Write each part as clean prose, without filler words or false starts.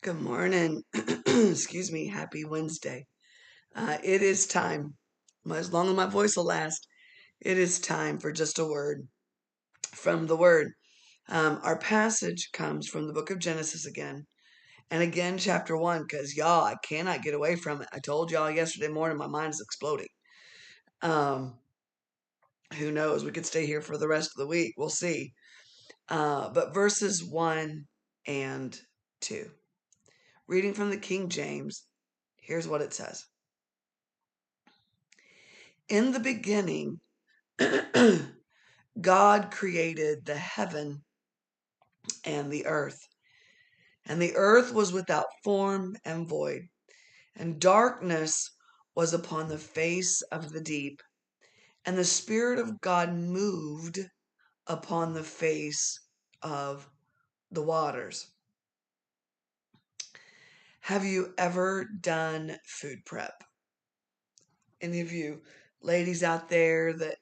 Good morning. Excuse me. Happy Wednesday. It is time. As long as my voice will last, it is time for just a word from the Word. Our passage comes from the book of Genesis again, and again, chapter 1, because y'all, I cannot get away from it. I told y'all yesterday morning my mind is exploding. Um, who knows? We could stay here for the rest of the week. We'll see. But verses 1 and 2. Reading from the King James, here's what it says. In the beginning, God created the heaven and the earth was without form and void, and darkness was upon the face of the deep, and the Spirit of God moved upon the face of the waters. Have you ever done food prep? Any of you ladies out there that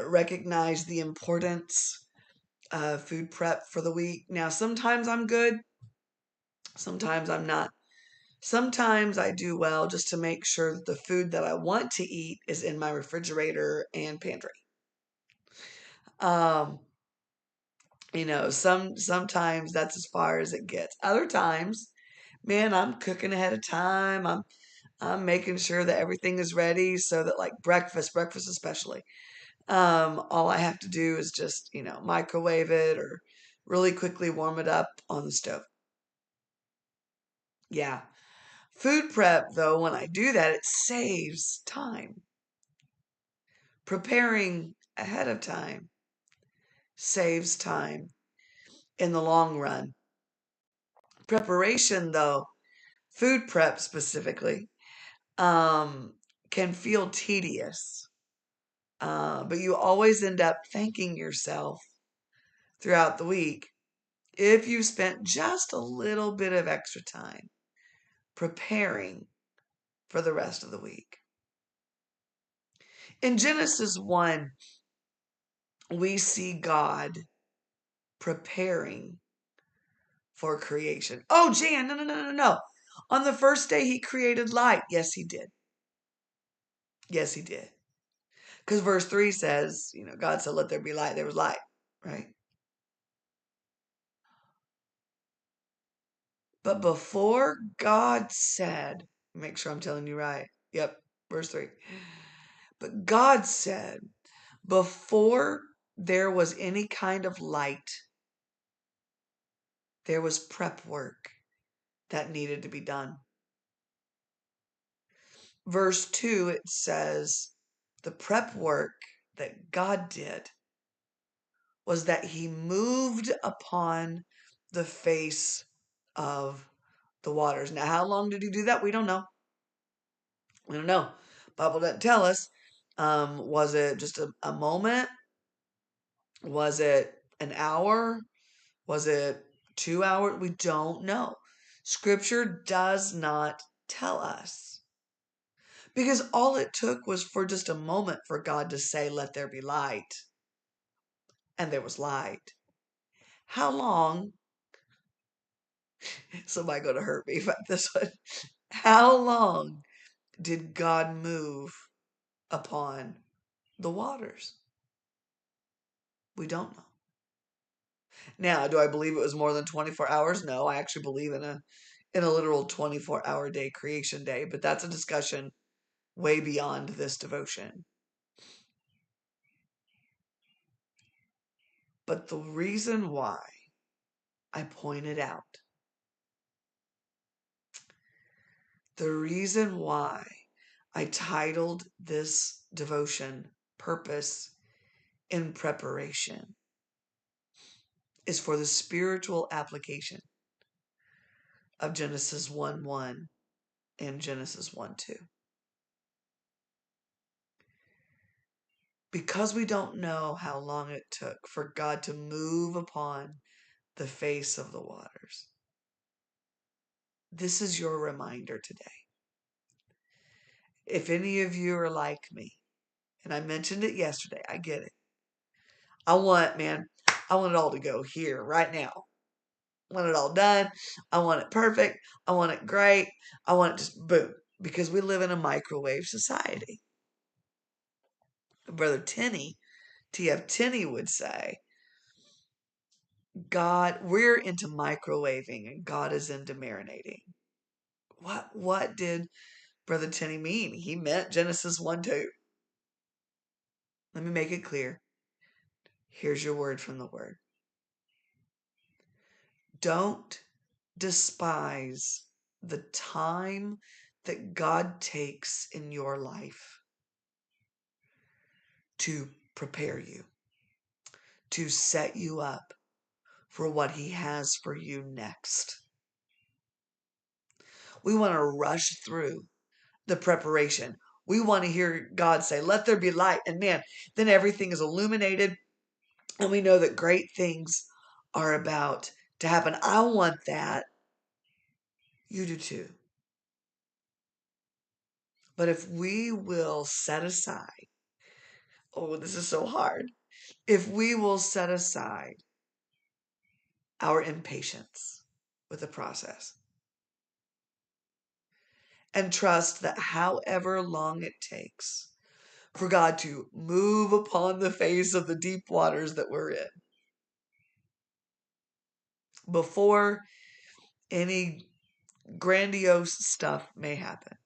recognize the importance of food prep for the week? Now, sometimes I'm good, sometimes I'm not. Sometimes I do well just to make sure that the food that I want to eat is in my refrigerator and pantry. Um, sometimes that's as far as it gets. Other times, man, I'm cooking ahead of time. I'm making sure that everything is ready so that like breakfast especially. All I have to do is just, microwave it or really quickly warm it up on the stove. Yeah. Food prep, though, when I do that, it saves time. Preparing ahead of time saves time in the long run. Preparation, though, food prep specifically, um, can feel tedious, but you always end up thanking yourself throughout the week if you spent just a little bit of extra time preparing for the rest of the week. In Genesis 1, we see God preparing for creation. Oh, Jan, no. On the first day, he created light. Yes, he did. Yes, he did. Because verse 3 says, God said, let there be light. There was light, right? But before God said, make sure I'm telling you right. Yep, verse 3. But God said, before there was any kind of light, there was prep work that needed to be done. Verse 2, it says, the prep work that God did was that he moved upon the face of the waters. Now, how long did he do that? We don't know. We don't know. Bible doesn't tell us. Was it just a moment? Was it an hour? Was it 2 hours? We don't know. Scripture does not tell us. Because all it took was for just a moment for God to say, let there be light. And there was light. How long? Somebody going to hurt me about this one. How long did God move upon the waters? We don't know. Now, do I believe it was more than 24 hours? No, I actually believe in a literal 24-hour day, creation day, but that's a discussion way beyond this devotion. But the reason why I pointed out, the reason why I titled this devotion Purpose in Preparation is for the spiritual application of Genesis 1:1 and Genesis 1:2. Because we don't know how long it took for God to move upon the face of the waters, this is your reminder today. If any of you are like me, and I mentioned it yesterday, I get it. I want it all to go here, right now. want it all done. I want it perfect. I want it great. I want it just boom. Because we live in a microwave society. Brother T.F. Tenney would say, God, we're into microwaving and God is into marinating. What did Brother Tenney mean? He meant Genesis 1:2. Let me make it clear. Here's your word from the word. Don't despise the time that God takes in your life to prepare you, to set you up for what he has for you next. We want to rush through the preparation. We want to hear God say, let there be light. And man, then everything is illuminated. And we know that great things are about to happen. I want that. You do too. But if we will set aside, oh, this is so hard. If we will set aside our impatience with the process and trust that however long it takes for God to move upon the face of the deep waters that we're in, before any grandiose stuff may happen,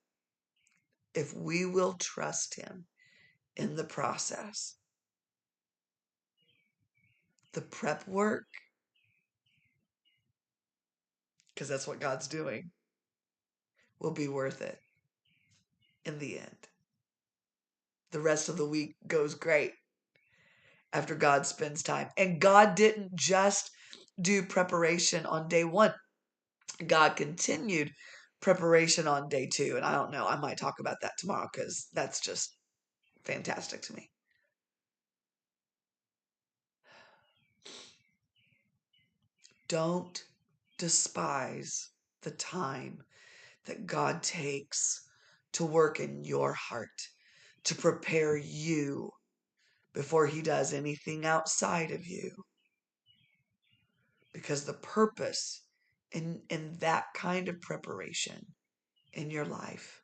if we will trust him in the process, the prep work, because that's what God's doing, will be worth it in the end. The rest of the week goes great after God spends time. And God didn't just do preparation on day one. God continued preparation on day two. And I don't know, I might talk about that tomorrow because that's just fantastic to me. Don't despise the time that God takes to work in your heart, to prepare you before he does anything outside of you. Because the purpose in that kind of preparation in your life,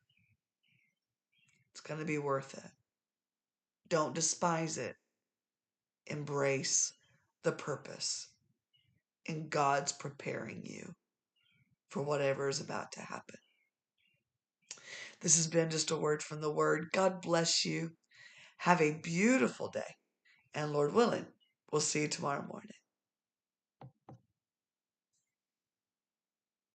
it's going to be worth it. Don't despise it. Embrace the purpose in God's preparing you for whatever is about to happen. This has been just a word from the word. God bless you. Have a beautiful day. And Lord willing, we'll see you tomorrow morning.